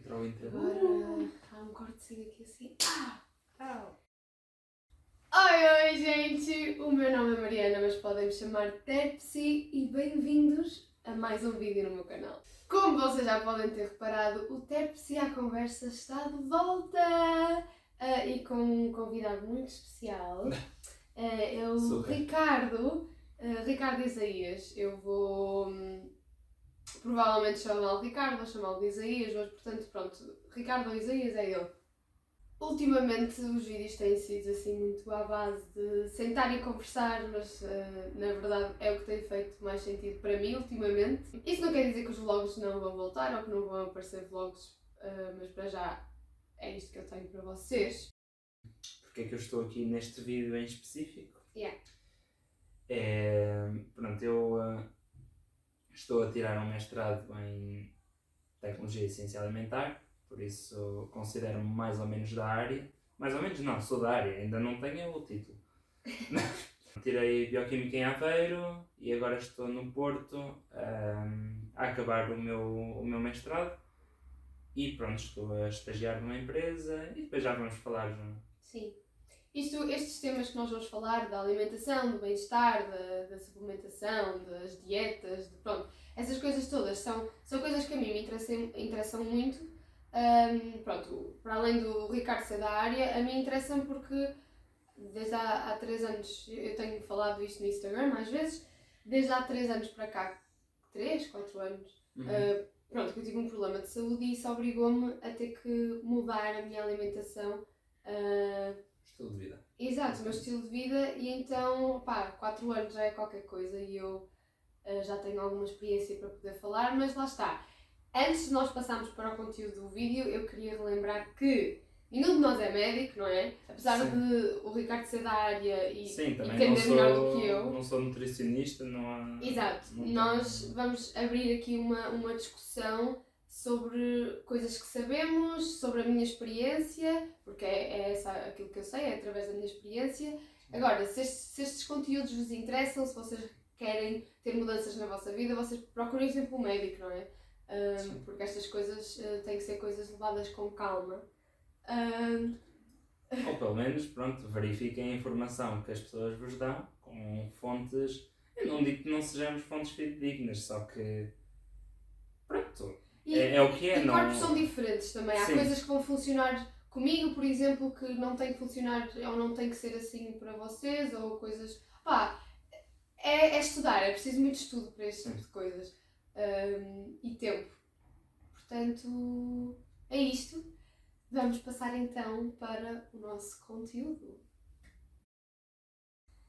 Entrou o intro. Agora há um cortezinho aqui assim. Oi, gente! O meu nome é Mariana, mas podem me chamar Tepsi e bem-vindos a mais um vídeo no meu canal. Como vocês já podem ter reparado, o Tepsi à Conversa está de volta! E com um convidado muito especial. É o Super. Ricardo Isaías. Eu vou provavelmente chamá-lo Ricardo, vou chamá-lo de Isaías, mas portanto, pronto, Ricardo ou Isaías é ele. Ultimamente os vídeos têm sido assim muito à base de sentar e conversar, mas na verdade é o que tem feito mais sentido para mim ultimamente. Isso não quer dizer que os vlogs não vão voltar ou que não vão aparecer vlogs, mas para já é isto que eu tenho para vocês. Porque é que eu estou aqui neste vídeo em específico? Yeah. Pronto, eu estou a tirar um mestrado em Tecnologia e Ciência Alimentar, por isso considero-me mais ou menos da área. Mais ou menos não, sou da área, ainda não tenho o título. Tirei Bioquímica em Aveiro e agora estou no Porto a acabar o meu mestrado e pronto, estou a estagiar numa empresa e depois já vamos falar. Sim. Estes temas que nós vamos falar, da alimentação, do bem-estar, da suplementação, das dietas, pronto, essas coisas todas são coisas que a mim me interessam muito. Pronto, para além do Ricardo ser da área, a mim interessam porque desde há 3 anos, eu tenho falado isto no Instagram às vezes, desde há 3 anos para cá, 3, 4 anos, pronto, que eu tive um problema de saúde e isso obrigou-me a ter que mudar a minha alimentação. Estilo de vida. Exato, o meu estilo de vida, e então, 4 anos já é qualquer coisa e eu já tenho alguma experiência para poder falar, mas lá está. Antes de nós passarmos para o conteúdo do vídeo, eu queria relembrar que nenhum de nós é médico, não é? Apesar Sim. de o Ricardo ser da área e Sim, também entender melhor do que eu. Não sou nutricionista, não há... Exato, nós vamos abrir aqui uma discussão sobre coisas que sabemos, sobre a minha experiência, porque é essa aquilo que eu sei, é através da minha experiência. Agora, se estes conteúdos vos interessam, se vocês querem ter mudanças na vossa vida, vocês procurem sempre um médico, não é? Porque estas coisas têm que ser coisas levadas com calma. Ou pelo menos, pronto, verifiquem a informação que as pessoas vos dão com fontes. Eu não digo que não sejamos fontes fidedignas, só que pronto, é o que é. E não... corpos são diferentes também. Há Sim. coisas que vão funcionar comigo, por exemplo, que não têm que funcionar ou não têm que ser assim para vocês, ou coisas. É estudar, é preciso muito estudo para este tipo de coisas. E tempo. Portanto, é isto. Vamos passar então para o nosso conteúdo.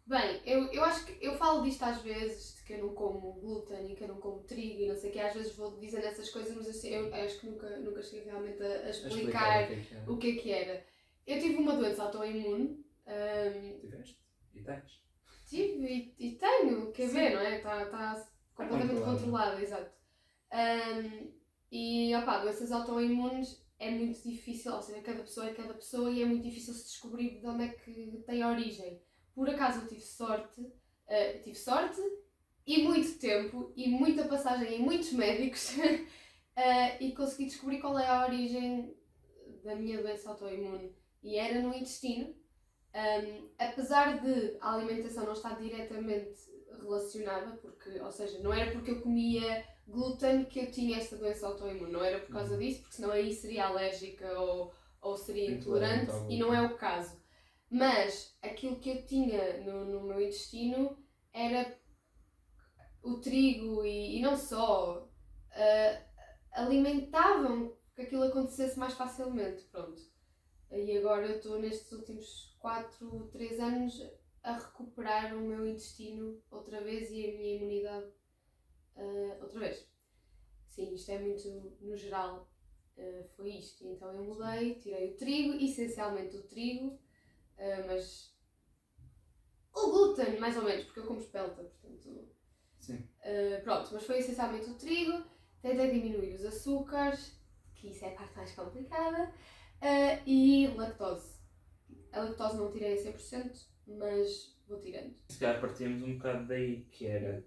Bem, eu acho que eu falo disto às vezes, de que eu não como glúten e que eu não como trigo e não sei o que, às vezes vou dizendo essas coisas, mas eu acho que nunca cheguei realmente a explicar o que é que era. Eu tive uma doença autoimune. Tiveste? E tens? Tive e tenho, quer ver, não é? Está completamente controlada, exato. E doenças autoimunes é muito difícil, ou seja, cada pessoa é cada pessoa e é muito difícil se descobrir de onde é que tem origem. Por acaso eu tive sorte e muito tempo e muita passagem em muitos médicos e consegui descobrir qual é a origem da minha doença autoimune e era no intestino. Apesar de a alimentação não estar diretamente relacionada, ou seja, não era porque eu comia glúten que eu tinha esta doença autoimune, não era por causa disso, porque senão aí seria alérgica ou seria intolerante e não é o caso. Mas aquilo que eu tinha no meu intestino era o trigo e não só, alimentavam que aquilo acontecesse mais facilmente, pronto. E agora eu estou nestes últimos 3 anos a recuperar o meu intestino outra vez e a minha imunidade outra vez. Sim, isto é muito no geral, foi isto. Então eu mudei, tirei o trigo, essencialmente o trigo, mas o glúten mais ou menos, porque eu como espelta, portanto... Sim. Pronto, mas foi essencialmente o trigo, tentei diminuir os açúcares, que isso é a parte mais complicada, e lactose. A lactose não tirei a 100%, mas vou tirando. Se calhar partíamos um bocado daí, que era...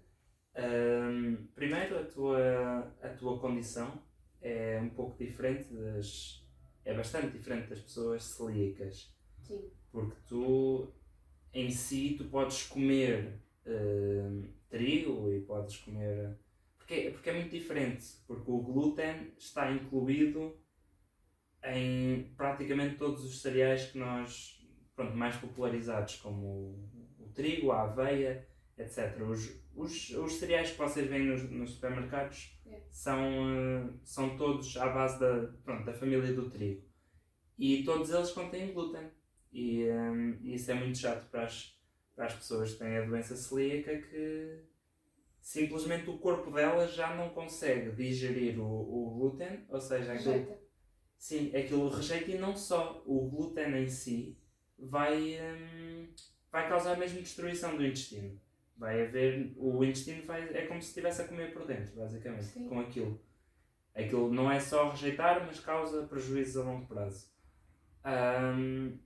primeiro, a tua condição é um pouco diferente é bastante diferente das pessoas celíacas. Sim. Porque tu, em si, tu podes comer trigo e podes comer... Porque é muito diferente, porque o glúten está incluído em praticamente todos os cereais que nós, mais popularizados, como o trigo, a aveia, etc. Os cereais que vocês veem nos supermercados são todos à base da família do trigo. E todos eles contêm glúten. E isso é muito chato para as pessoas que têm a doença celíaca, que simplesmente o corpo delas já não consegue digerir o glúten, ou seja, aquilo rejeita, e não só, o glúten em si vai causar mesmo destruição do intestino. O intestino é como se estivesse a comer por dentro, basicamente. Sim. Com aquilo. Aquilo não é só rejeitar, mas causa prejuízos a longo prazo.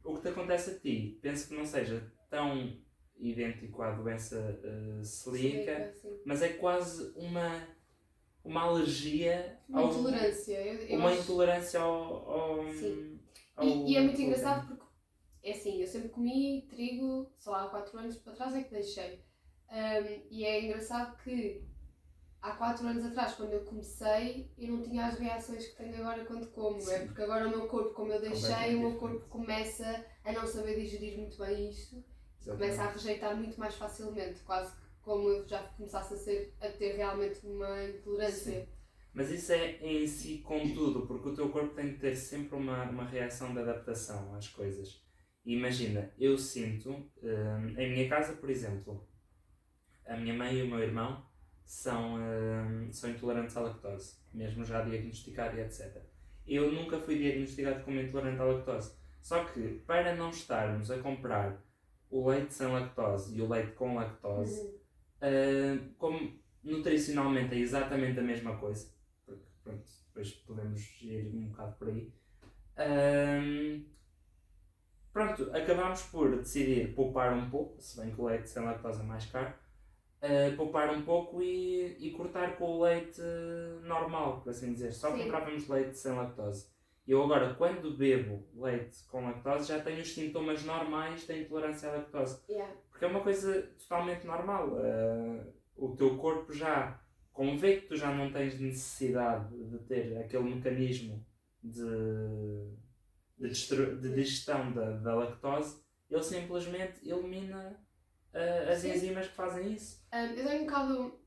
O que te acontece a ti, penso que não seja tão idêntico à doença celíaca, mas é quase uma alergia, uma intolerância. Uma intolerância ao Sim. E é muito engraçado porque é assim, eu sempre comi trigo, só há 4 anos para trás é que deixei. E é engraçado que há 4 anos atrás, quando eu comecei, eu não tinha as reações que tenho agora quando como. Sim. É porque agora o meu corpo, como eu deixei, o meu corpo começa a não saber digerir muito bem isto. Começa a rejeitar muito mais facilmente, quase como eu já começasse a ter realmente uma intolerância. Sim. Mas isso é em si com tudo, porque o teu corpo tem de ter sempre uma reação de adaptação às coisas. E imagina, eu sinto, em minha casa, por exemplo, a minha mãe e o meu irmão são intolerantes à lactose, mesmo já diagnosticado e etc. Eu nunca fui diagnosticado como intolerante à lactose, só que para não estarmos a comprar o leite sem lactose e o leite com lactose, como nutricionalmente é exatamente a mesma coisa, porque pronto, depois podemos ir um bocado por aí, acabámos por decidir poupar um pouco, se bem que o leite sem lactose é mais caro, poupar um pouco e cortar com o leite normal, por assim dizer. Só comprávamos leite sem lactose. Eu agora, quando bebo leite com lactose, já tenho os sintomas normais da intolerância à lactose. Yeah. Porque é uma coisa totalmente normal. O teu corpo já, como vê que tu já não tens necessidade de ter aquele mecanismo de digestão da lactose, ele simplesmente elimina as enzimas que fazem isso. Eu tenho um bocado...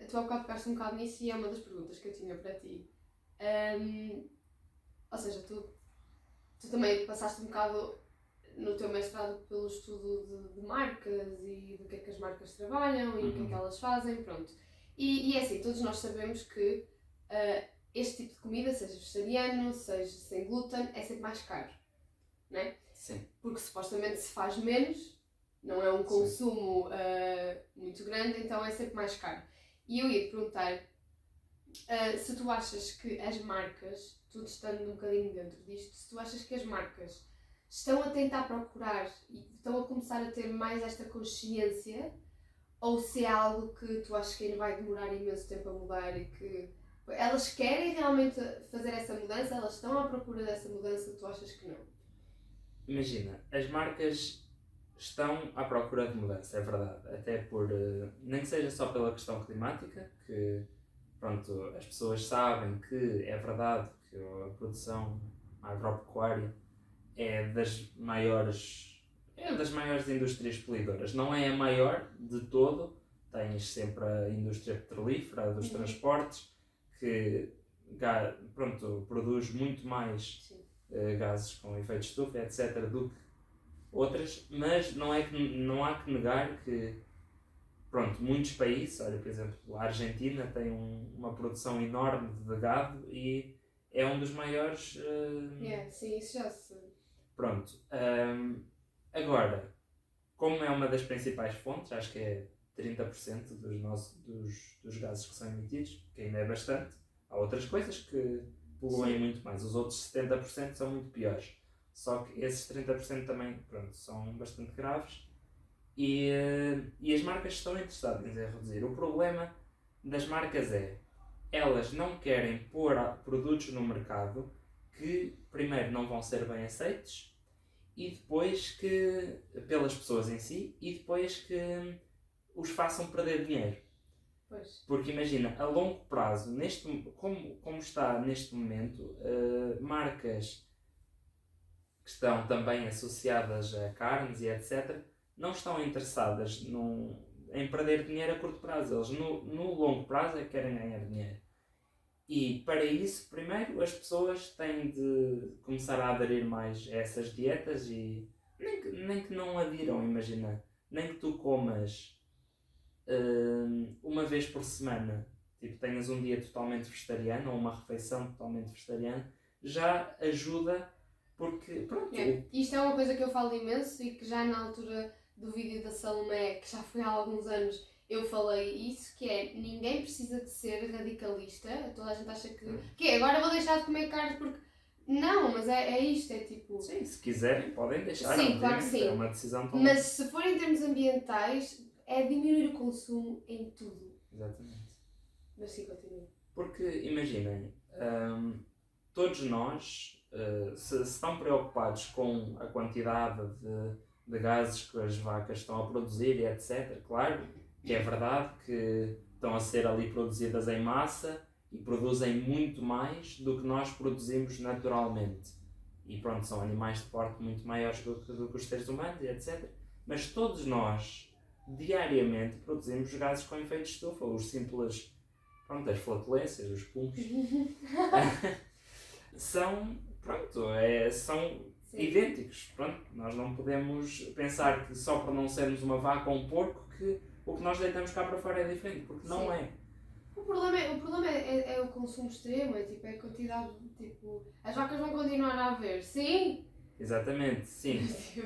Tu há bocado pegaste um bocado nisso e é uma das perguntas que eu tinha para ti. Ou seja, tu também passaste um bocado no teu mestrado pelo estudo de marcas e do que é que as marcas trabalham e o que é que elas fazem, pronto. E é assim, todos nós sabemos que este tipo de comida, seja vegetariano, seja sem glúten, é sempre mais caro, não é? Sim. Porque supostamente se faz menos, não é um consumo muito grande, então é sempre mais caro. E eu ia te perguntar se tu achas que as marcas, tudo estando um bocadinho dentro disto, se tu achas que as marcas estão a tentar procurar e estão a começar a ter mais esta consciência, ou se é algo que tu achas que ainda vai demorar imenso tempo a mudar e que elas querem realmente fazer essa mudança, elas estão à procura dessa mudança, tu achas que não? Imagina, as marcas estão à procura de mudança, é verdade, até por, nem que seja só pela questão climática, que pronto, as pessoas sabem que é verdade que a produção agropecuária é das maiores indústrias poluidoras. Não é a maior de todo, tens sempre a indústria petrolífera, dos transportes, que produz muito mais gases com efeito de estufa, etc., do que outras, mas não há que negar que muitos países, olha, por exemplo, a Argentina tem uma produção enorme de gado e é um dos maiores... sim, isso já se... Pronto. Agora, como é uma das principais fontes, acho que é 30% dos gases que são emitidos, que ainda é bastante. Há outras coisas que poluem muito mais. Os outros 70% são muito piores. Só que esses 30% também são bastante graves. E as marcas estão interessadas em reduzir. O problema das marcas é elas não querem pôr produtos no mercado que primeiro não vão ser bem aceitos e depois que pelas pessoas em si e depois que os façam perder dinheiro. Pois. Porque imagina, a longo prazo, como está neste momento, marcas que estão também associadas a carnes e etc., não estão interessadas em perder dinheiro a curto prazo. Eles no longo prazo é que querem ganhar dinheiro. E para isso, primeiro, as pessoas têm de começar a aderir mais a essas dietas e nem que não adiram, imagina. Nem que tu comas uma vez por semana, tipo tenhas um dia totalmente vegetariano ou uma refeição totalmente vegetariana, já ajuda porque, pronto... Isto é uma coisa que eu falo imenso e que já na altura do vídeo da Salomé, que já foi há alguns anos, eu falei isso, que é, ninguém precisa de ser radicalista, toda a gente acha que agora vou deixar de comer carne porque... Não, mas é isto, é tipo... Sim, se quiserem podem deixar, sim, claro que sim. É uma decisão tão... Mas se for em termos ambientais, é diminuir o consumo em tudo. Exatamente. Mas sim, continua. Porque, imaginem, todos nós, se estão preocupados com a quantidade de gases que as vacas estão a produzir e etc., claro que é verdade que estão a ser ali produzidas em massa e produzem muito mais do que nós produzimos naturalmente. E pronto, são animais de porte muito maiores do que os seres humanos e etc. Mas todos nós, diariamente, produzimos gases com efeito de estufa, os simples, pronto, as flatulências, os puns. São idênticos. Pronto, nós não podemos pensar que só por não sermos uma vaca ou um porco que o que nós deitamos cá para fora é diferente, porque não é. O problema é o consumo extremo, é a quantidade, as vacas vão continuar a haver, sim? Exatamente, sim.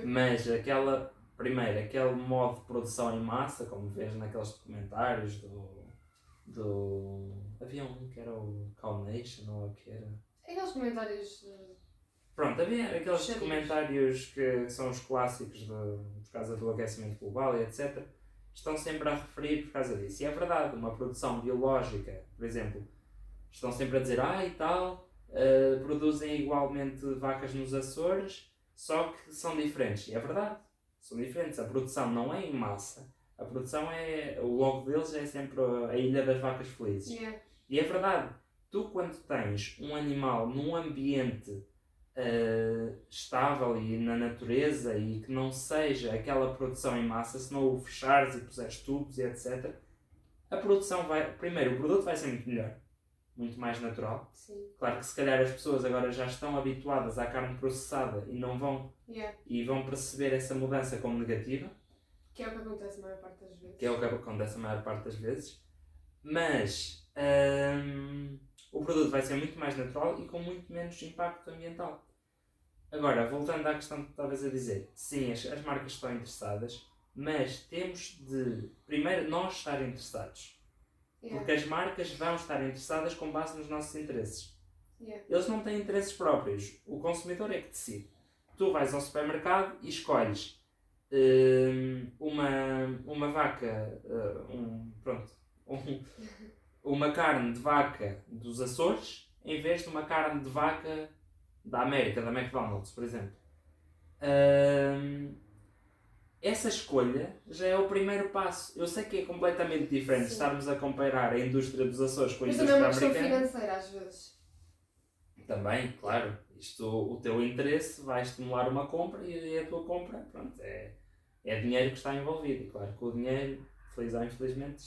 Mas aquele modo de produção em massa, como vês naqueles documentários havia um que era o Cow Nation, ou o que era? Aqueles comentários... Pronto, havia aqueles documentários que são os clássicos por causa do aquecimento global e etc. Estão sempre a referir por causa disso. E é verdade, uma produção biológica, por exemplo, estão sempre a dizer, e tal, produzem igualmente vacas nos Açores, só que são diferentes. E é verdade, são diferentes. A produção não é em massa. A produção o logo deles é sempre a Ilha das Vacas Felizes. Yeah. E é verdade, tu quando tens um animal num ambiente estável e na natureza e que não seja aquela produção em massa, se não o fechares e puseres tubos e etc., a produção primeiro, o produto vai ser muito melhor, muito mais natural. Sim. Claro que se calhar as pessoas agora já estão habituadas à carne processada e não vão, e vão perceber essa mudança como negativa. Que é o que acontece a maior parte das vezes. Que é o que acontece a maior parte das vezes. Mas o produto vai ser muito mais natural e com muito menos impacto ambiental. Agora, voltando à questão que estavas a dizer, sim, as marcas estão interessadas, mas temos de, primeiro, nós estar interessados. Porque as marcas vão estar interessadas com base nos nossos interesses. Eles não têm interesses próprios. O consumidor é que decide. Tu vais ao supermercado e escolhes uma vaca, uma carne de vaca dos Açores em vez de uma carne de vaca da América, da McDonald's, por exemplo. Essa escolha já é o primeiro passo. Eu sei que é completamente diferente estarmos a comparar a indústria dos Açores com a indústria americana. Mas também é uma questão financeira, às vezes. Também, claro. O teu interesse vai estimular uma compra e a tua compra, pronto, é dinheiro que está envolvido. E claro que o dinheiro, feliz ou infelizmente,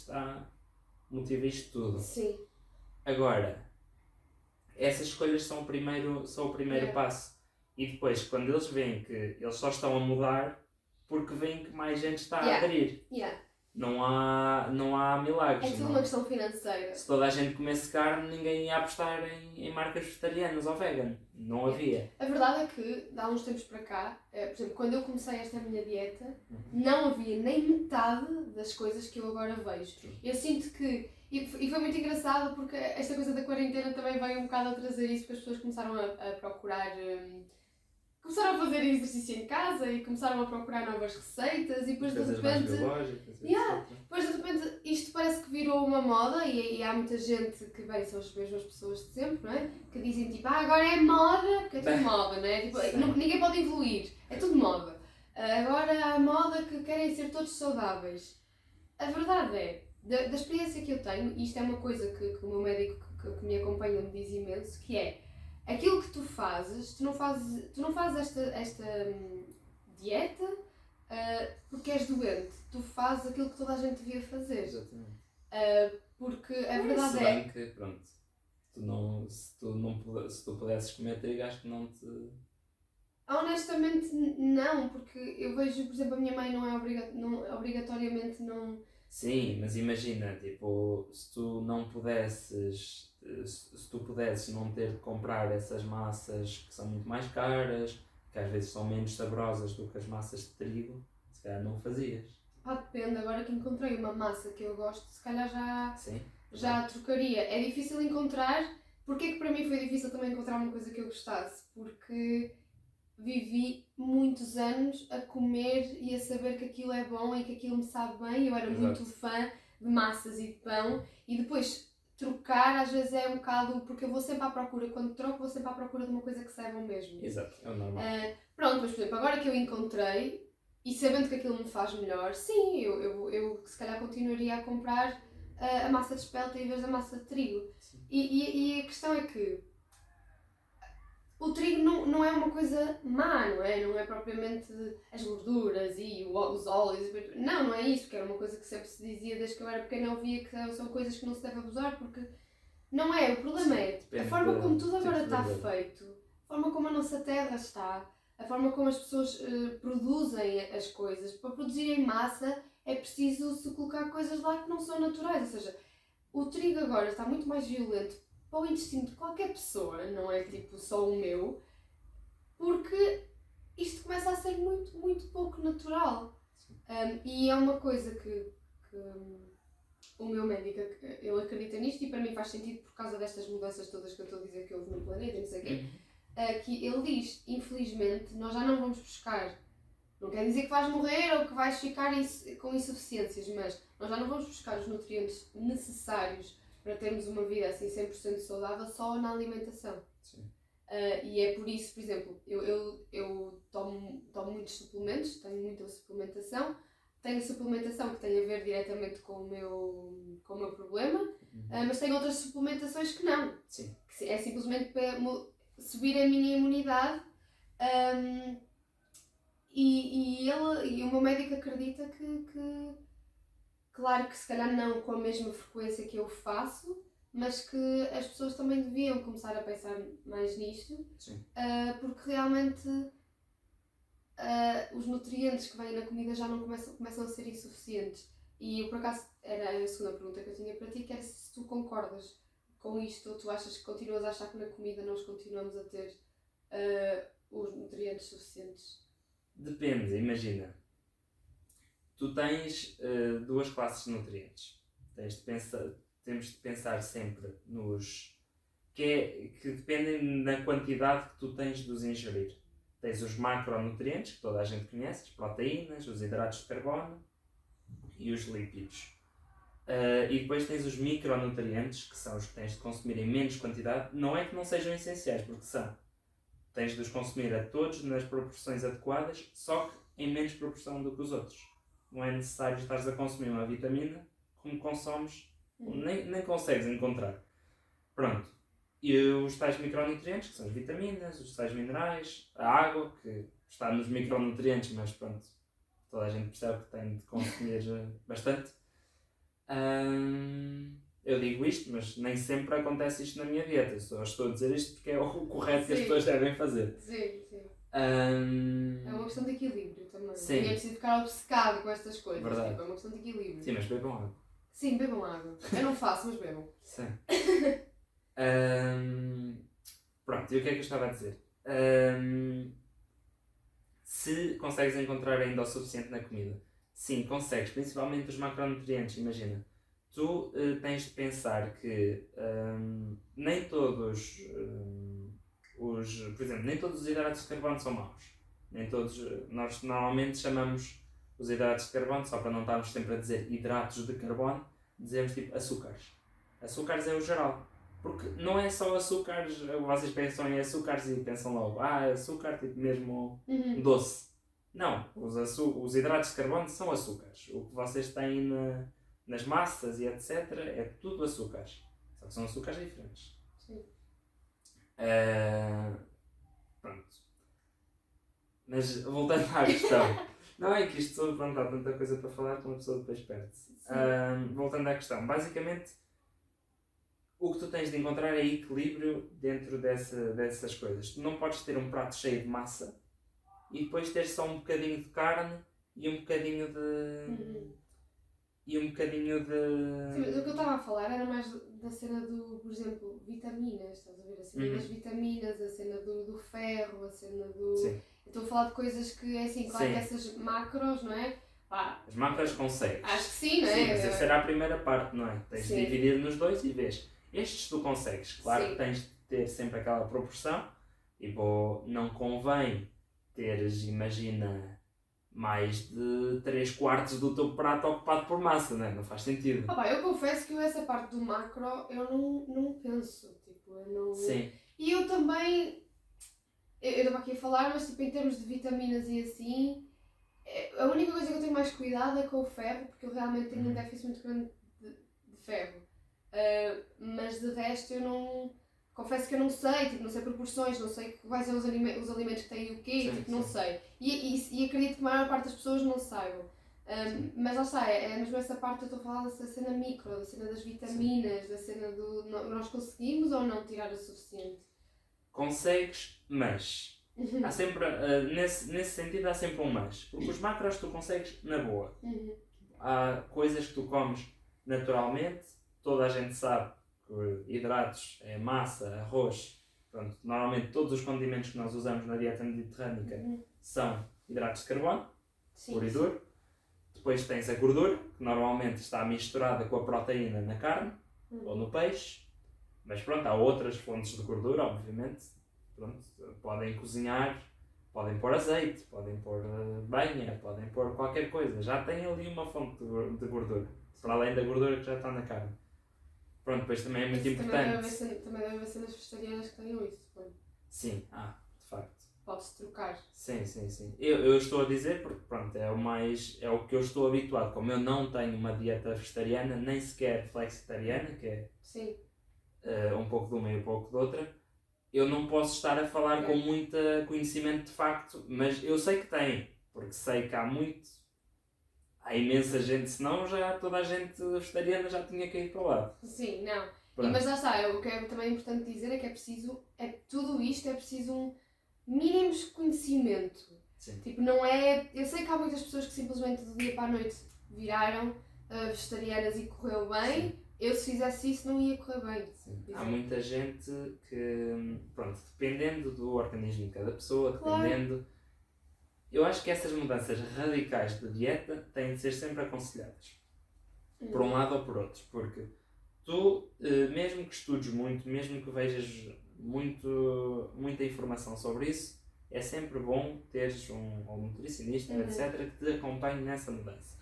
motiva isto tudo. Sim. Agora, essas escolhas são o primeiro passo. E depois, quando eles veem que eles só estão a mudar porque veem que mais gente está a aderir. Não há milagres. É tudo uma questão financeira. Se toda a gente comesse carne, ninguém ia apostar em marcas vegetarianas ou vegan. Não havia. A verdade é que, há uns tempos para cá, por exemplo, quando eu comecei esta minha dieta, não havia nem metade das coisas que eu agora vejo. Eu sinto que... E foi muito engraçado porque esta coisa da quarentena também veio um bocado a trazer isso, porque as pessoas começaram a procurar começaram a fazer exercício em casa e começaram a procurar novas receitas e depois de Coisas mais repente... biológicas, Yeah. etc. Depois de repente isto parece que virou uma moda e há muita gente que, bem, são as mesmas pessoas de sempre, não é? Que dizem tipo, agora é moda, porque é tudo moda, não é? Tipo, ninguém pode evoluir, é tudo moda. Agora há moda que querem ser todos saudáveis. A verdade é, da experiência que eu tenho, e isto é uma coisa que o meu médico que me acompanha me diz imenso, que é aquilo que tu fazes, tu não fazes esta dieta porque és doente, tu fazes aquilo que toda a gente devia fazer. Exatamente. Porque a verdade Se é... bem que, pronto, se tu pudesses comer trigo, acho que não te... Honestamente não, porque eu vejo, por exemplo, a minha mãe não é obrigatoriamente não... Sim, mas imagina, tipo, se tu pudesses não ter de comprar essas massas que são muito mais caras, que às vezes são menos saborosas do que as massas de trigo, se calhar não o fazias. Depende, agora que encontrei uma massa que eu gosto, se calhar Sim, já a trocaria. É difícil encontrar. Porquê que para mim foi difícil também encontrar uma coisa que eu gostasse? Porque vivi muitos anos a comer e a saber que aquilo é bom e que aquilo me sabe bem. Eu era muito fã de massas e de pão e depois trocar às vezes é um bocado, porque eu vou sempre à procura, quando troco vou sempre à procura de uma coisa que saiba mesmo. Exato, é o normal. Pronto, mas por exemplo, agora que eu encontrei e sabendo que aquilo me faz melhor, sim, eu se calhar continuaria a comprar a massa de espelta em vez da massa de trigo. E a questão é que o trigo não é uma coisa má, não é? Não é propriamente as gorduras e os óleos. Não é isso, que era uma coisa que sempre se dizia desde que eu era pequena, eu via que são coisas que não se deve abusar, porque não é. O problema é a forma como tudo agora está feito, a forma como a nossa terra está, a forma como as pessoas produzem as coisas. Para produzirem massa é preciso se colocar coisas lá que não são naturais, ou seja, o trigo agora está muito mais violento para o intestino de qualquer pessoa, não é tipo só o meu, porque isto começa a ser muito, muito pouco natural. E é uma coisa que o meu médico, ele acredita nisto e para mim faz sentido por causa destas mudanças todas que eu estou a dizer que houve no planeta e não sei o quê, que ele diz, infelizmente, nós já não vamos buscar. Não quer dizer que vais morrer ou que vais ficar com insuficiências, mas nós já não vamos buscar os nutrientes necessários para termos uma vida assim 100% saudável só na alimentação. E é por isso, por exemplo, eu tomo muitos suplementos, tenho muita suplementação. Tenho suplementação que tem a ver diretamente com o meu problema, mas tenho outras suplementações que não. Sim. Que é simplesmente para subir a minha imunidade. E o meu médico acredita que, claro que se calhar não com a mesma frequência que eu faço, mas que as pessoas também deviam começar a pensar mais nisto, porque realmente os nutrientes que vêm na comida já não começam a ser insuficientes. E eu, por acaso, era a segunda pergunta que eu tinha para ti, que era se tu concordas com isto ou tu achas que continuas a achar que na comida nós continuamos a ter os nutrientes suficientes? Depende, imagina. Tu tens duas classes de nutrientes. Temos de pensar sempre nos que dependem da quantidade que tu tens de os ingerir. Tens os macronutrientes, que toda a gente conhece, as proteínas, os hidratos de carbono e os lípidos. E depois tens os micronutrientes, que são os que tens de consumir em menos quantidade. Não é que não sejam essenciais, porque são. Tens de os consumir a todos nas proporções adequadas, só que em menos proporção do que os outros. Não é necessário estares a consumir uma vitamina como consomes, nem consegues encontrar. Pronto. E os tais micronutrientes, que são as vitaminas, os tais minerais, a água, que está nos micronutrientes, mas pronto, toda a gente percebe que tem de consumir bastante. Eu digo isto, mas nem sempre acontece isto na minha dieta. Só estou a dizer isto porque é o correto que as pessoas devem fazer. Sim. É uma questão de equilíbrio também. Sim. Ninguém precisa ficar obcecado com estas coisas. Verdade. Tipo, é uma questão de equilíbrio. Sim, mas bebam água. Sim, bebam água. Eu não faço, mas bebam. Sim. Pronto, e o que é que eu estava a dizer? Se consegues encontrar ainda o suficiente na comida. Sim, consegues, principalmente os macronutrientes, imagina. Tu tens de pensar que nem todos por exemplo, nem todos os hidratos de carbono são maus. Nem todos, nós normalmente chamamos os hidratos de carbono, só para não estarmos sempre a dizer hidratos de carbono, dizemos tipo açúcares. Açúcares é o geral. Porque não é só açúcares, vocês pensam em açúcares e pensam logo, açúcar tipo mesmo doce. Não, os hidratos de carbono são açúcares. O que vocês têm nas massas e etc. é tudo açúcares. Só que são açúcares diferentes. Sim. Pronto. Mas voltando à questão. Não é que isto, pronto, há tanta coisa para falar que uma pessoa depois perde-se. Voltando à questão. Basicamente, o que tu tens de encontrar é equilíbrio dentro dessas coisas. Tu não podes ter um prato cheio de massa e depois ter só um bocadinho de carne e um bocadinho de... E um bocadinho de... Sim, mas o que eu estava a falar era mais da cena do, por exemplo, vitaminas, estás a ver? A cena das vitaminas, a cena do ferro, a cena do... Sim. Eu estou a falar de coisas que, é assim, claro Sim. que essas macros, não é? Pá, As macros consegues. acho que sim, não é? Sim, mas essa era a primeira parte, não é? Tens Sim. de dividir nos dois e vês. Estes tu consegues. Claro Sim. que tens de ter sempre aquela proporção. Tipo, não convém teres, imagina, mais de 3/4 do teu prato ocupado por massa, não é? Não faz sentido. Ah, pá, eu confesso que essa parte do macro eu não penso. Tipo, eu não... Sim. E eu também... Eu estava aqui a falar, mas tipo, em termos de vitaminas e assim... A única coisa que eu tenho mais cuidado é com o ferro, porque eu realmente tenho um déficit muito grande de ferro. Mas de resto eu não... Confesso que eu não sei, tipo, não sei proporções, não sei quais são os alimentos que têm o quê, Sim, tipo, não sim. sei. E acredito que a maior parte das pessoas não saibam. Mas lá está, é mesmo essa parte que eu estou a falar da cena micro, da cena das vitaminas, da cena do... Nós conseguimos ou não tirar o suficiente? Consegues, mas... Há sempre, nesse sentido há sempre um mas. Porque os macros tu consegues na boa. Há coisas que tu comes naturalmente, toda a gente sabe que hidratos é massa, arroz, pronto, normalmente todos os condimentos que nós usamos na dieta mediterrânica são hidratos de carbono, puro e duro. Depois tens a gordura, que normalmente está misturada com a proteína na carne ou no peixe, mas pronto, há outras fontes de gordura, obviamente. Pronto, podem cozinhar, podem pôr azeite, podem pôr banha, podem pôr qualquer coisa. Já tem ali uma fonte de gordura, para além da gordura que já está na carne. Pronto, depois também é muito importante. Também deve haver cenas vegetarianas que tenham isso, suponho. Sim, de facto. Pode-se trocar. Sim. Eu estou a dizer porque pronto, é o que eu estou habituado. Como eu não tenho uma dieta vegetariana, nem sequer flexitariana, que é um pouco de uma e um pouco de outra, eu não posso estar a falar com muito conhecimento de facto, mas eu sei que tem, porque sei que há imensa gente, senão já toda a gente vegetariana já tinha caído para o lado. Sim, não. Mas lá está, o que é também importante dizer é que tudo isto é preciso um mínimo de conhecimento. Sim. Tipo, não é... Eu sei que há muitas pessoas que simplesmente do dia para a noite viraram vegetarianas e correu bem. Sim. Eu, se fizesse isso, não ia correr bem. Há muita gente que, pronto, dependendo do organismo de cada pessoa, dependendo... Eu acho que essas mudanças radicais de dieta têm de ser sempre aconselhadas. Por um lado ou por outro. Porque tu, mesmo que estudes muito, mesmo que vejas muita informação sobre isso, é sempre bom teres um nutricionista, etc., que te acompanhe nessa mudança.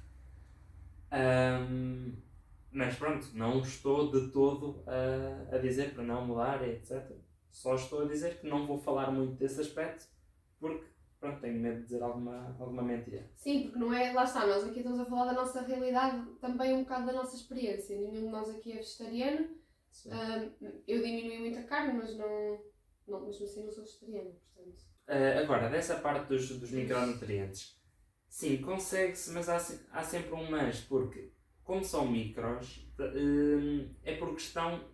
Mas pronto, não estou de todo a dizer para não mudar, etc. Só estou a dizer que não vou falar muito desse aspecto porque pronto, tenho medo de dizer alguma mentira. Sim, porque não é... Lá está, nós aqui estamos a falar da nossa realidade, também um bocado da nossa experiência. Nenhum de nós aqui é vegetariano. Eu diminui muito a carne, mas não mesmo assim não sou vegetariano, portanto... Agora, dessa parte dos micronutrientes, sim, consegue-se, mas há sempre um mas, porque como são micros, é por questão,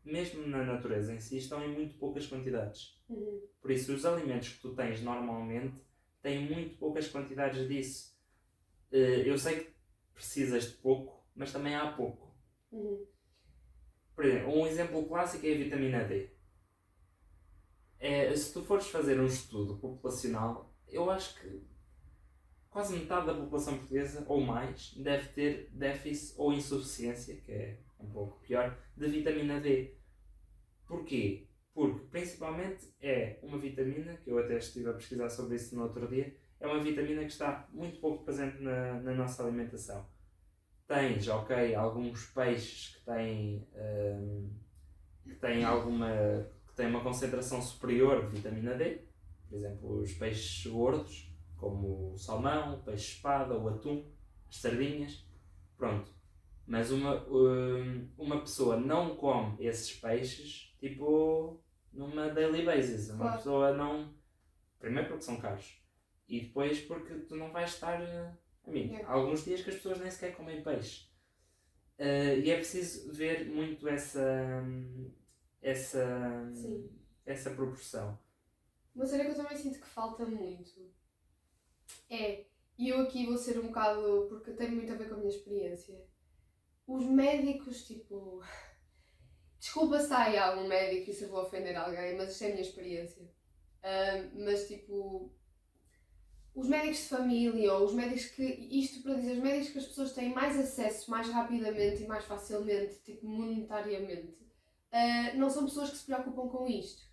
mesmo na natureza em si, estão em muito poucas quantidades. Por isso, os alimentos que tu tens normalmente têm muito poucas quantidades disso. Eu sei que precisas de pouco, mas também há pouco. Por exemplo, um exemplo clássico é a vitamina D. Se tu fores fazer um estudo populacional, eu acho que quase metade da população portuguesa, ou mais, deve ter déficit ou insuficiência, que é um pouco pior, de vitamina D. Porquê? Porque, principalmente é uma vitamina, que eu até estive a pesquisar sobre isso no outro dia, é uma vitamina que está muito pouco presente na nossa alimentação. Tens, ok, alguns peixes que têm uma concentração superior de vitamina D, por exemplo, os peixes gordos, como o salmão, o peixe-espada, o atum, as sardinhas, pronto. Mas uma pessoa não come esses peixes, tipo, numa daily basis. Uma Claro. pessoa não... Primeiro porque são caros. E depois porque tu não vais estar... há alguns dias que as pessoas nem sequer comem peixe. E é preciso ver muito essa proporção. Uma cena que eu também sinto que falta muito é, e eu aqui vou ser um bocado, porque tem muito a ver com a minha experiência, os médicos, tipo... Desculpa se há algum médico e se eu vou ofender alguém, mas isto é a minha experiência. Mas tipo... Os médicos de família, ou os médicos que... Isto para dizer, os médicos que as pessoas têm mais acesso mais rapidamente e mais facilmente, tipo monetariamente, não são pessoas que se preocupam com isto.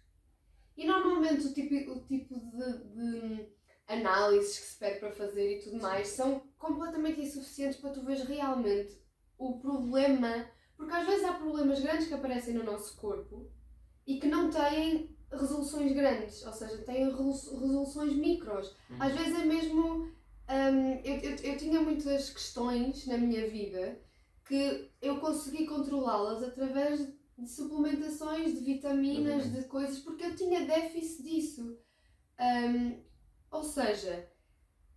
E normalmente o tipo de análises que se pede para fazer e tudo mais são completamente insuficientes para tu veres realmente o problema, porque às vezes há problemas grandes que aparecem no nosso corpo e que não têm resoluções grandes, ou seja, têm resoluções micros. Às vezes é mesmo... eu tinha muitas questões na minha vida que eu consegui controlá-las através de suplementações, de vitaminas, de coisas, porque eu tinha déficit disso. Ou seja,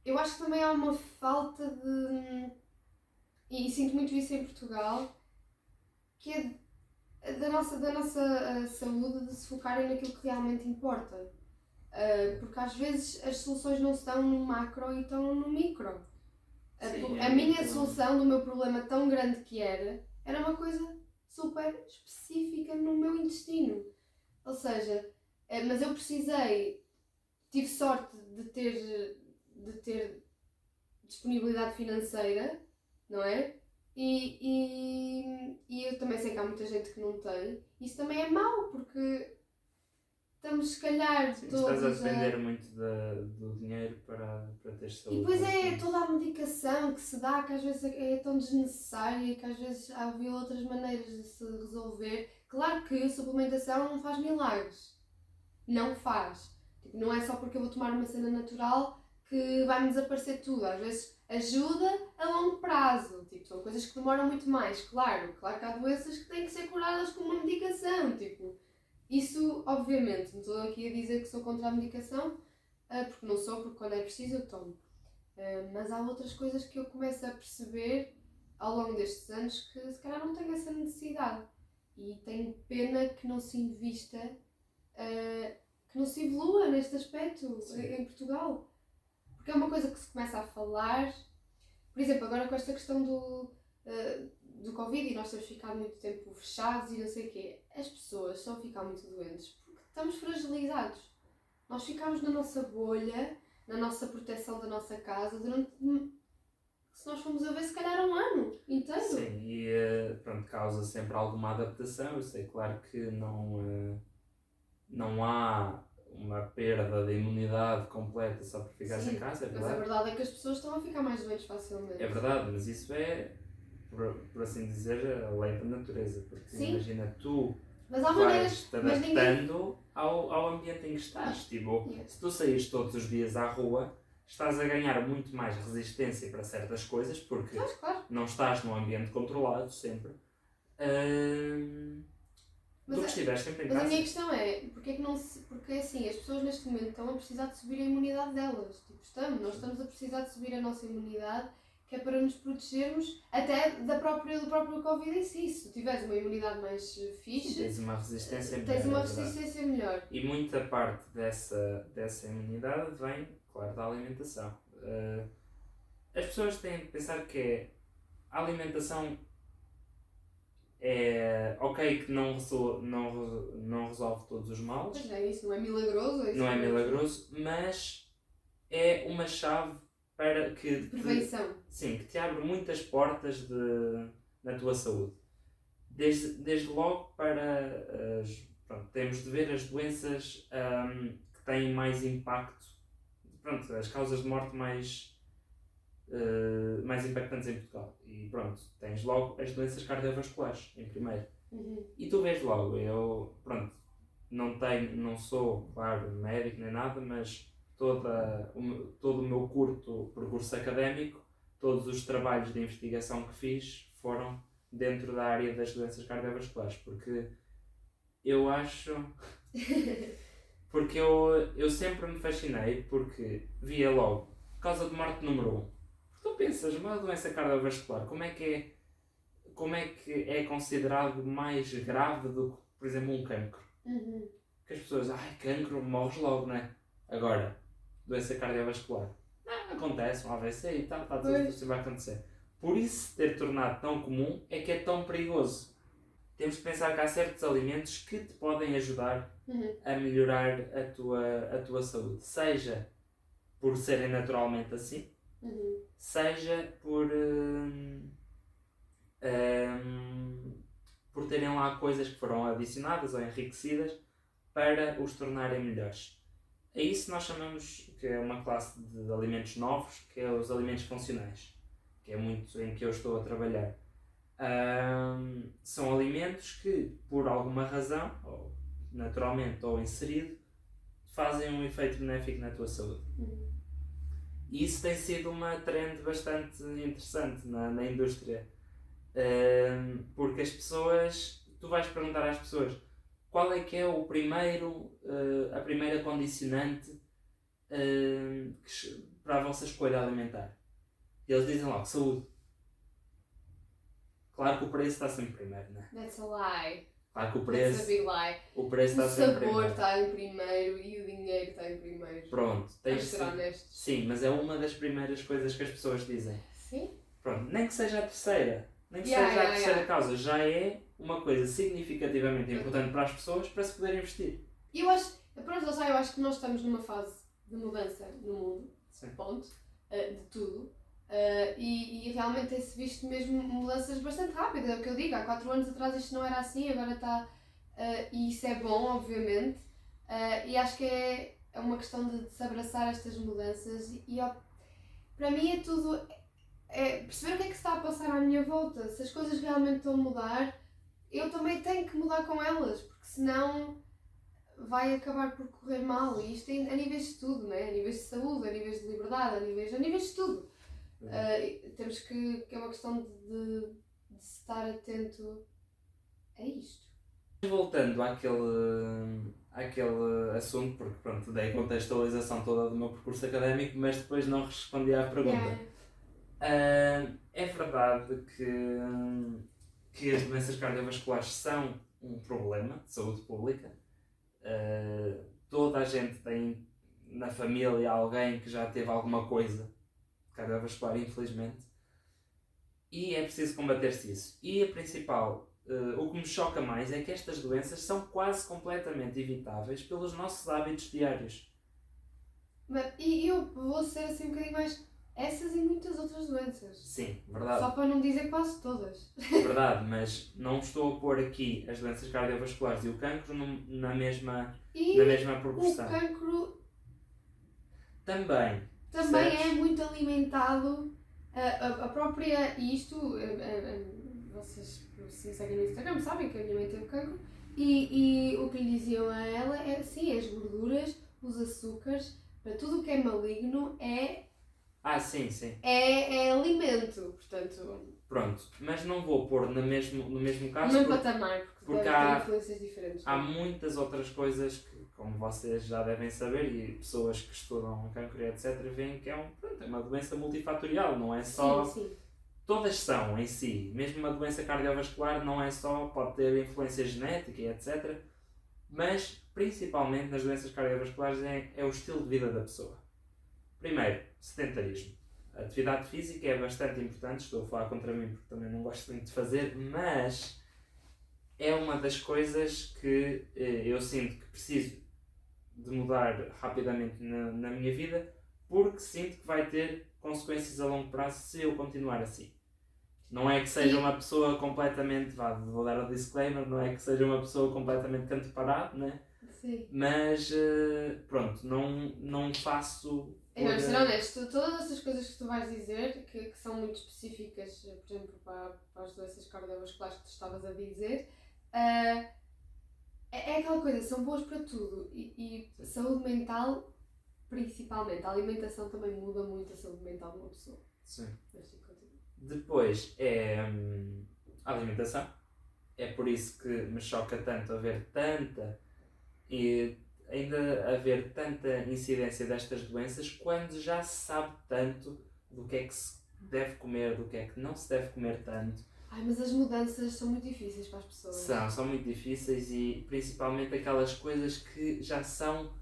eu acho que também há uma falta de... E sinto muito isso em Portugal, que é da nossa saúde, de se focarem naquilo que realmente importa. Porque às vezes as soluções não estão no macro e estão no micro. Sim, a minha solução do meu problema tão grande que era uma coisa super específica no meu intestino. Ou seja, mas eu tive sorte de ter disponibilidade financeira, não é? E eu também sei que há muita gente que não tem. Isso também é mau, porque estamos se calhar Sim, todos estás a depender muito do dinheiro para ter saúde. E depois é toda a medicação que se dá, que às vezes é tão desnecessária, que às vezes havia outras maneiras de se resolver. Claro que a suplementação não faz milagres. Não faz. Tipo, não é só porque eu vou tomar uma cena natural que vai-me desaparecer tudo. Às vezes ajuda a longo prazo. Tipo, são coisas que demoram muito mais. Claro que há doenças que têm que ser curadas com uma medicação. Tipo, isso, obviamente, não estou aqui a dizer que sou contra a medicação, porque não sou, porque quando é preciso eu tomo. Mas há outras coisas que eu começo a perceber ao longo destes anos que se calhar não tenho essa necessidade. E tenho pena que não se invista, que não se evolua neste aspecto. Sim. Em Portugal. Porque é uma coisa que se começa a falar. Por exemplo, agora com esta questão do Covid e nós temos ficado muito tempo fechados e não sei o quê, as pessoas estão a ficar muito doentes porque estamos fragilizados. Nós ficamos na nossa bolha, na nossa proteção da nossa casa durante, se nós formos a ver, se calhar um ano inteiro. Sim, e pronto, causa sempre alguma adaptação. Eu sei, claro que não há uma perda de imunidade completa só por ficares em casa, é verdade. Mas a verdade é que as pessoas estão a ficar mais doentes facilmente. É verdade, mas isso é, por assim dizer, a lei da natureza. Porque sim. Imagina, tu mas há vais-te adaptando ao ambiente em que estás. Tipo, se tu saís todos os dias à rua, estás a ganhar muito mais resistência para certas coisas, porque claro. não estás num ambiente controlado sempre. Do que estiveres sempre em casa. Mas a minha questão é, porque assim, as pessoas neste momento estão a precisar de subir a imunidade delas. Tipo, nós estamos a precisar de subir a nossa imunidade, que é para nos protegermos até do próprio Covid em si. Se tu tiveres uma imunidade mais fixe, tens uma resistência melhor. Tens uma resistência melhor. E muita parte dessa imunidade vem, claro, da alimentação. As pessoas têm de pensar que a alimentação é ok que não resolve todos os males. Pois é, isso não é milagroso. Não é milagroso, mas é uma chave para que... prevenção. Sim, que te abre muitas portas na tua saúde. Desde logo para pronto, temos de ver as doenças que têm mais impacto, pronto, as causas de morte mais impactantes em Portugal. E pronto, tens logo as doenças cardiovasculares em primeiro. E tu vês logo, eu, pronto, não sou, claro, médico nem nada, mas todo o meu curto percurso académico, todos os trabalhos de investigação que fiz foram dentro da área das doenças cardiovasculares, porque eu acho... porque eu sempre me fascinei, porque via logo causa de morte número 1. Porque tu pensas, uma doença cardiovascular, como é que é considerado mais grave do que, por exemplo, um cancro? Porque as pessoas, cancro, morres logo, não é? Agora, doença cardiovascular, acontece, um AVC e tal, tudo isso vai acontecer. Por isso ter tornado tão comum é que é tão perigoso. Temos de pensar que há certos alimentos que te podem ajudar a melhorar a tua saúde. Seja por serem naturalmente assim, seja por terem lá coisas que foram adicionadas ou enriquecidas para os tornarem melhores. A isso nós chamamos, que é uma classe de alimentos novos, que é os alimentos funcionais, que é muito em que eu estou a trabalhar. São alimentos que, por alguma razão, ou naturalmente ou inserido, fazem um efeito benéfico na tua saúde. E isso tem sido uma trend bastante interessante na indústria. Porque as pessoas, tu vais perguntar às pessoas qual é que é a primeira condicionante para a vossa escolha alimentar. E eles dizem logo, saúde. Claro que o preço está sempre primeiro, não é? That's a lie. Claro que o That's a big lie. preço está sempre primeiro. O sabor está em primeiro e o dinheiro está em primeiro. Pronto. Vamos ser honestos. Sim, mas é uma das primeiras coisas que as pessoas dizem. Sim. Pronto, nem que seja a terceira. Nem que seja a terceira causa. Já é uma coisa significativamente importante para as pessoas para se poder investir. E eu acho que nós estamos numa fase de mudança no mundo. Sim. Ponto. De tudo. E realmente tem-se visto mesmo mudanças bastante rápidas, é o que eu digo, há 4 anos atrás isto não era assim, agora está, e isso é bom, obviamente, e acho que é uma questão de se abraçar estas mudanças para mim é tudo, perceber o que é que se está a passar à minha volta, se as coisas realmente estão a mudar, eu também tenho que mudar com elas, porque senão vai acabar por correr mal, e isto a níveis de tudo, né? A níveis de saúde, a níveis de liberdade, a níveis de tudo. Temos que é uma questão de estar atento a isto. Voltando àquele assunto, porque pronto, dei a contextualização toda do meu percurso académico, mas depois não respondi à pergunta. É verdade que as doenças cardiovasculares são um problema de saúde pública. Toda a gente tem na família alguém que já teve alguma coisa cardiovascular, infelizmente, e é preciso combater-se isso. E a principal, o que me choca mais é que estas doenças são quase completamente evitáveis pelos nossos hábitos diários. E eu vou ser assim um bocadinho mais, essas e muitas outras doenças. Sim, verdade. Só para não dizer quase todas. Verdade, mas não estou a pôr aqui as doenças cardiovasculares e o cancro na mesma proporção. O cancro também é muito alimentado, a própria, e isto, vocês se me seguem no Instagram sabem que a minha mãe teve cancro, e o que lhe diziam a ela é, sim, as gorduras, os açúcares, para tudo o que é maligno sim. É alimento, portanto... Pronto, mas não vou pôr no mesmo caso. No mesmo patamar, porque há influências diferentes. Há muitas outras coisas que, como vocês já devem saber, e pessoas que estudam cancro e etc, veem que é uma doença multifatorial, não é só... Sim. Todas são em si, mesmo uma doença cardiovascular não é só, pode ter influência genética e etc, mas principalmente nas doenças cardiovasculares é o estilo de vida da pessoa. Primeiro, sedentarismo. A atividade física é bastante importante, estou a falar contra mim porque também não gosto muito de fazer, mas é uma das coisas que eu sinto que preciso de mudar rapidamente na minha vida, porque sinto que vai ter consequências a longo prazo se eu continuar assim. Não é que seja uma pessoa completamente, vou dar o disclaimer, não é que seja uma pessoa completamente canto parado, né? Sim. Mas pronto, não faço. Vamos ser honesto, todas essas coisas que tu vais dizer, que são muito específicas, por exemplo, para as doenças cardiovasculares que tu estavas a dizer, é aquela coisa, são boas para tudo. E saúde mental, principalmente. A alimentação também muda muito a saúde mental de uma pessoa. Sim. Mas sim, continua. Depois é a alimentação. É por isso que me choca tanto haver tanta e ainda haver tanta incidência destas doenças quando já se sabe tanto do que é que se deve comer, do que é que não se deve comer tanto. Ai, mas as mudanças são muito difíceis para as pessoas. São muito difíceis e principalmente aquelas coisas que já são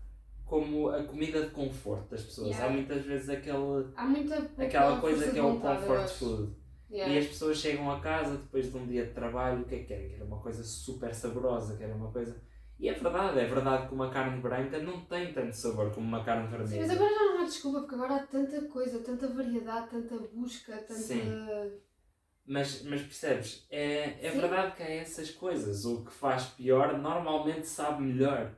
como a comida de conforto das pessoas. Yeah. Há muitas vezes Há aquela coisa que é o vontade, comfort food. Yeah. E as pessoas chegam a casa depois de um dia de trabalho, o que é que querem? Querem uma coisa super saborosa, querem uma coisa... E é verdade que uma carne branca não tem tanto sabor como uma carne vermelha. Sim, mas agora já não há desculpa, porque agora há tanta coisa, tanta variedade, tanta busca, tanta... Sim. Mas percebes, é verdade que há essas coisas. O que faz pior normalmente sabe melhor.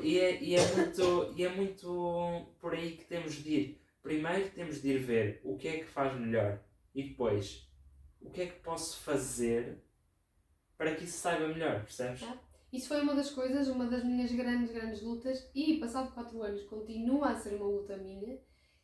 E é muito por aí que temos de ir. Primeiro temos de ir ver o que é que faz melhor e depois o que é que posso fazer para que isso saiba melhor, percebes? Isso foi uma das coisas, uma das minhas grandes lutas, e passado 4 anos continua a ser uma luta minha,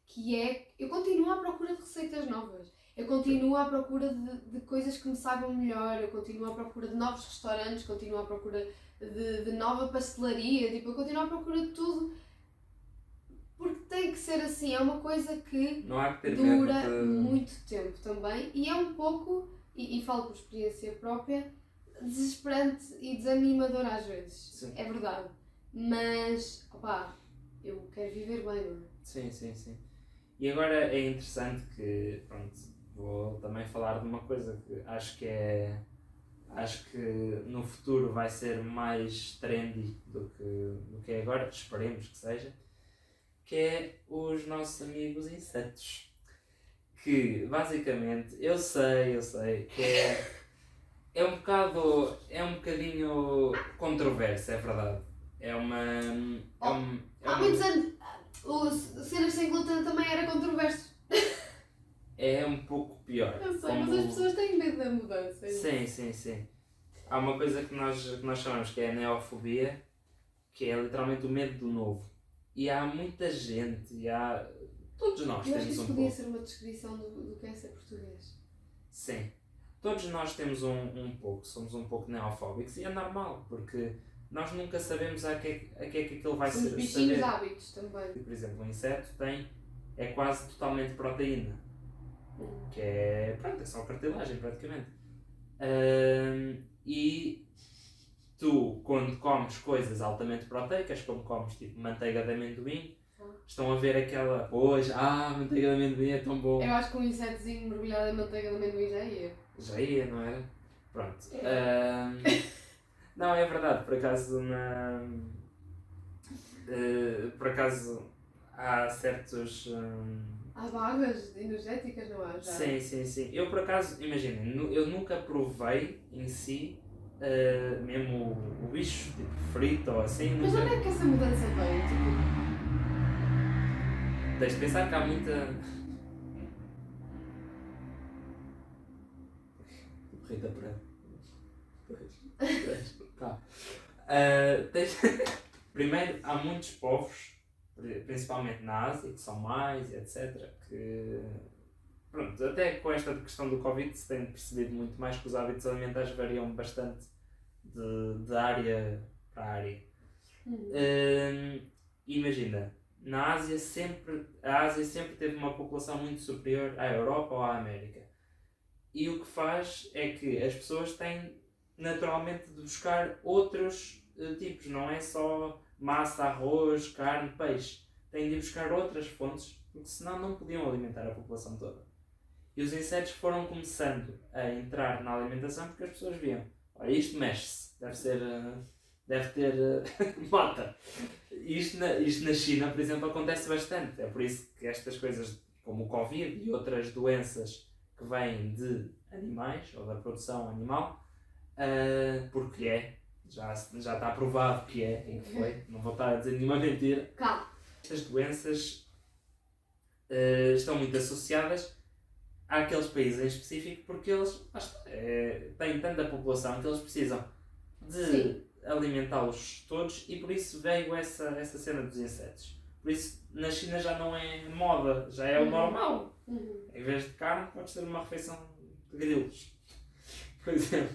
que é, eu continuo à procura de receitas novas, eu continuo à procura de coisas que me saibam melhor, eu continuo à procura de novos restaurantes, continuo à procura de nova pastelaria, tipo, eu continuo à procura de tudo, porque tem que ser assim, é uma coisa que Não há que ter dura medo de... muito tempo também, e é um pouco, e falo por experiência própria, desesperante e desanimador às vezes. Sim. É verdade. Mas, opá, eu quero viver bem, não é? Sim. E agora é interessante que, pronto, vou também falar de uma coisa que acho que no futuro vai ser mais trendy do que é agora, esperemos que seja, que é os nossos amigos insetos. Que, basicamente, eu sei que é um bocadinho controverso, é verdade. Há muitos anos, o Cenas Sem Glúten também era controverso. É um pouco pior. Eu sei, mas as pessoas têm medo da mudança. Sim. Há uma coisa que nós chamamos que é a neofobia, que é literalmente o medo do novo. E há muita gente, todos nós eu acho que temos isso um podia pouco. ser uma descrição do que é ser português. Sim. Todos nós temos um pouco, somos um pouco neofóbicos e é normal, porque nós nunca sabemos a que é que aquilo vai ser. Somos bichinhos de hábitos também. Por exemplo, um inseto é quase totalmente proteína, que é só cartilagem praticamente. E tu, quando comes coisas altamente proteicas, como comes tipo manteiga de amendoim, estão a ver aquela, manteiga de amendoim é tão bom. Eu acho que um insetozinho mergulhado em manteiga de amendoim já ia. Já ia, não era? Pronto. Não, é verdade, por acaso por acaso há certos... Há vagas energéticas, não há? Já? Sim. Eu por acaso, imagina, eu nunca provei em si mesmo o bicho, tipo frito ou assim. Mas onde é que essa mudança veio? Tipo... Tens de pensar que há muita... Rita Pereira. Pois. Tá. Primeiro, há muitos povos, principalmente na Ásia, que são mais, etc., que... Pronto, até com esta questão do Covid se tem percebido muito mais que os hábitos alimentares variam bastante de área para área. Imagina, a Ásia sempre teve uma população muito superior à Europa ou à América. E o que faz é que as pessoas têm naturalmente de buscar outros tipos, não é só massa, arroz, carne, peixe. Têm de buscar outras fontes, porque senão não podiam alimentar a população toda. E os insetos foram começando a entrar na alimentação porque as pessoas viam, olha, isto mexe-se, deve ter mata. Isto na China, por exemplo, acontece bastante. É por isso que estas coisas como o Covid e outras doenças que que vêm de animais ou da produção animal, porque já está provado que e que foi, não vou estar a dizer nenhuma mentira. Calma. Estas doenças estão muito associadas àqueles países em específico porque eles têm tanta população que eles precisam de alimentá-los todos e por isso veio essa cena dos insetos. Por isso na China já não é moda, já é o normal. Em vez de carne pode ser uma refeição de grilos, por exemplo.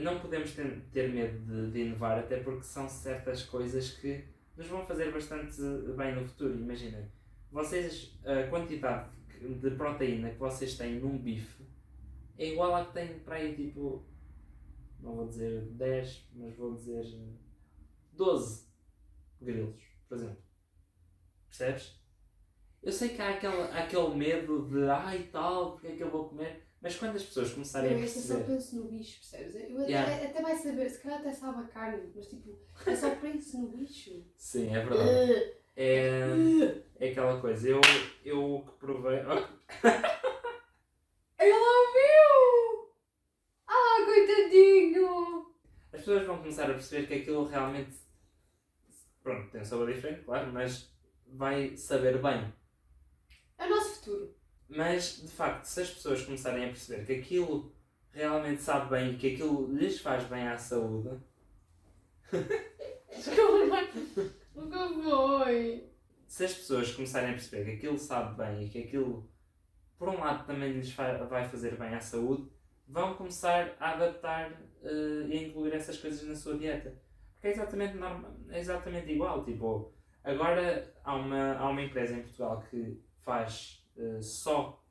Não podemos ter medo de inovar, até porque são certas coisas que nos vão fazer bastante bem no futuro. Imaginem, vocês, a quantidade de proteína que vocês têm num bife é igual à que têm para aí, tipo, não vou dizer 10, mas vou dizer 12 grilos, por exemplo. Percebes? Eu sei que há aquele medo de e tal, porque é que eu vou comer, mas quando as pessoas começarem a perceber... Eu só penso no bicho, percebes? Eu até vai saber, se calhar até sabe a carne, mas tipo, eu só penso no bicho. Sim, é verdade. É aquela coisa, eu que provei... Ele ouviu! Coitadinho! As pessoas vão começar a perceber que aquilo realmente... Pronto, tem um sabor diferente, claro, mas vai saber bem. É o nosso futuro. Mas, de facto, se as pessoas começarem a perceber que aquilo realmente sabe bem e que aquilo lhes faz bem à saúde... Nunca foi! Se as pessoas começarem a perceber que aquilo sabe bem e que aquilo, por um lado, também lhes vai fazer bem à saúde, vão começar a adaptar e a incluir essas coisas na sua dieta. Porque é exatamente igual. Tipo, agora há uma empresa em Portugal que faz só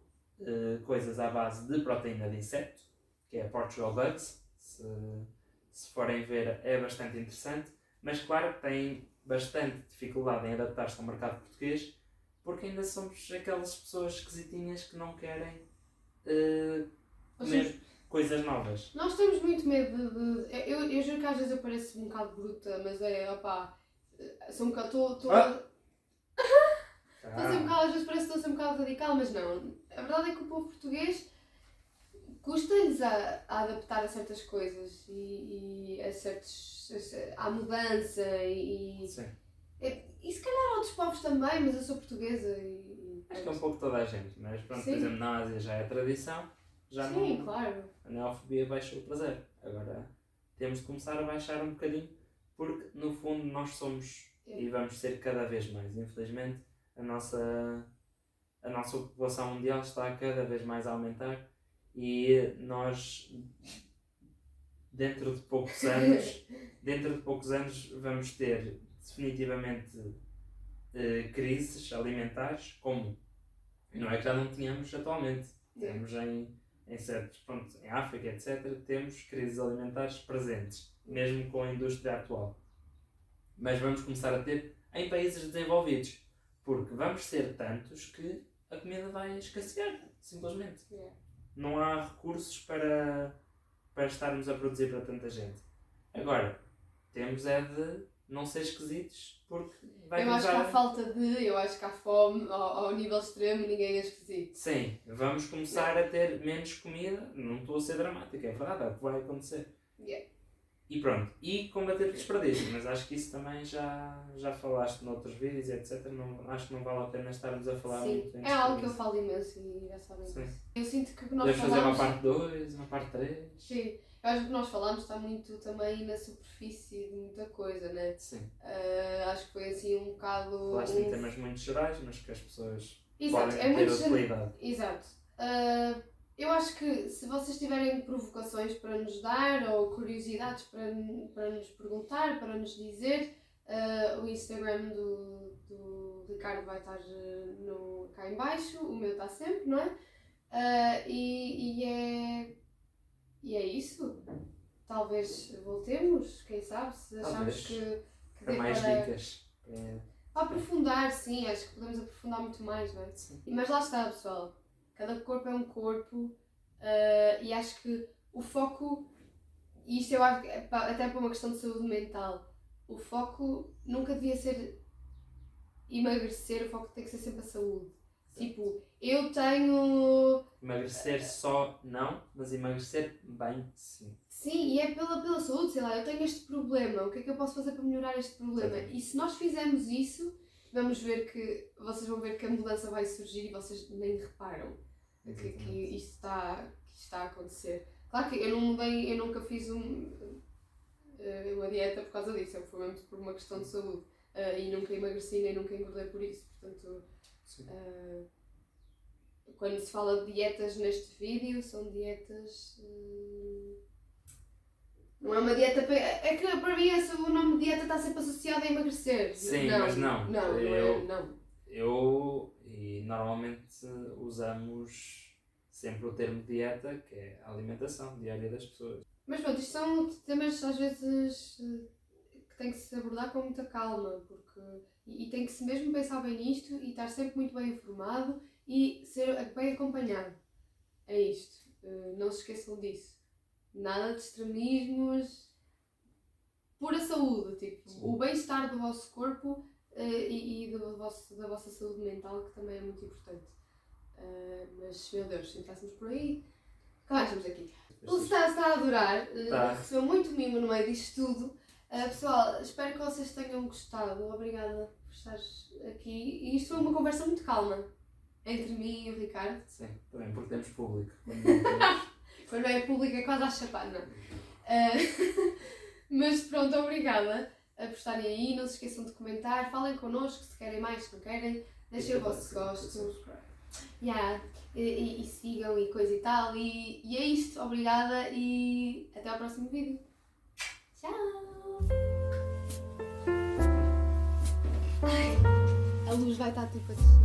coisas à base de proteína de inseto, que é a Portugal Bugs. Se forem ver, é bastante interessante. Mas claro que tem bastante dificuldade em adaptar-se ao mercado português, porque ainda somos aquelas pessoas esquisitinhas que não querem comer coisas novas. Nós temos muito medo de... Eu juro que às vezes eu pareço um bocado bruta, mas sou um bocado... Estou a ser um bocado, às vezes parece que estou a ser um bocado radical, mas não. A verdade é que o povo português custa-lhes a adaptar a certas coisas e à mudança e Sim. E se calhar outros povos também, mas eu sou portuguesa Acho que é um pouco toda a gente, mas pronto, Sim. Por exemplo, na Ásia já é tradição, já Sim, não, claro. a neofobia baixou o prazer. Agora temos de começar a baixar um bocadinho, porque no fundo nós somos e vamos ser cada vez mais. Infelizmente a nossa população mundial está cada vez mais a aumentar e nós dentro de poucos anos vamos ter definitivamente crises alimentares, como não é que já não tínhamos atualmente. Temos em certos pontos, em África, etc., temos crises alimentares presentes, mesmo com a indústria atual. Mas vamos começar a ter em países desenvolvidos, porque vamos ser tantos que a comida vai escassear, simplesmente. Não há recursos para estarmos a produzir para tanta gente. Agora, temos de não ser esquisitos, porque vai Eu acho que há falta eu acho que há fome ao nível extremo, ninguém é esquisito. Sim, vamos começar a ter menos comida, não estou a ser dramática, é verdade, é o que vai acontecer. E pronto, e combater o desperdício, mas acho que isso também já falaste noutros vídeos, etc. Acho que não vale a pena estarmos a falar muito. É algo que eu falo imenso e já sabem disso. Eu sinto que nós podemos fazer uma parte 2, uma parte 3. Sim, eu acho que o que nós falamos está muito também na superfície de muita coisa, né? Sim. Acho que foi assim um bocado... Falaste em temas muito gerais, mas que as pessoas Exato, podem ter utilidade. Exato. Eu acho que se vocês tiverem provocações para nos dar ou curiosidades para nos perguntar, para nos dizer, o Instagram do Ricardo vai estar cá em baixo, o meu está sempre, não é? E é isso. Talvez voltemos, quem sabe, se achamos que dê mais dicas. Para aprofundar, sim, acho que podemos aprofundar muito mais, não é? Sim. Mas lá está, pessoal. Cada corpo é um corpo e acho que o foco, e isto eu acho até para uma questão de saúde mental, o foco nunca devia ser emagrecer, o foco tem que ser sempre a saúde. Tipo, eu tenho... Emagrecer só não, mas emagrecer bem sim. Sim, e é pela saúde, sei lá, eu tenho este problema, o que é que eu posso fazer para melhorar este problema? Exatamente. E se nós fizermos isso, vocês vão ver que a mudança vai surgir e vocês nem reparam que isto está a acontecer. Claro que eu não mudei, eu nunca fiz uma dieta por causa disso, foi mesmo por uma questão de saúde. E nunca emagreci nem nunca engordei por isso, portanto... Quando se fala de dietas neste vídeo, são dietas... Não é uma dieta para... É que para mim o nome de dieta está sempre associado a emagrecer. Sim, não, mas não. Não. Eu e normalmente usamos sempre o termo dieta, que é a alimentação diária das pessoas. Mas pronto, isto são temas às vezes que tem que se abordar com muita calma, porque... E tem que se mesmo pensar bem nisto e estar sempre muito bem informado e ser bem acompanhado. É isto. Não se esqueçam disso. Nada de extremismos. Pura saúde. Tipo, o bem-estar do vosso corpo e da vossa saúde mental, que também é muito importante. Mas, meu Deus, se entrássemos por aí... Claro, estamos aqui. O Stas está a adorar. Recebeu muito mimo no meio disto tudo. Pessoal, espero que vocês tenham gostado. Obrigada por estares aqui. E isto foi uma conversa muito calma entre mim e o Ricardo. Sim, também porque temos público. Quando é público é quase à chapana. Mas pronto, obrigada por estarem aí. Não se esqueçam de comentar. Falem connosco se querem mais, se não querem. Deixem o vosso gosto. E sigam e coisa e tal. E é isto. Obrigada e até ao próximo vídeo. Tchau! Ai, a luz vai estar tipo a descer.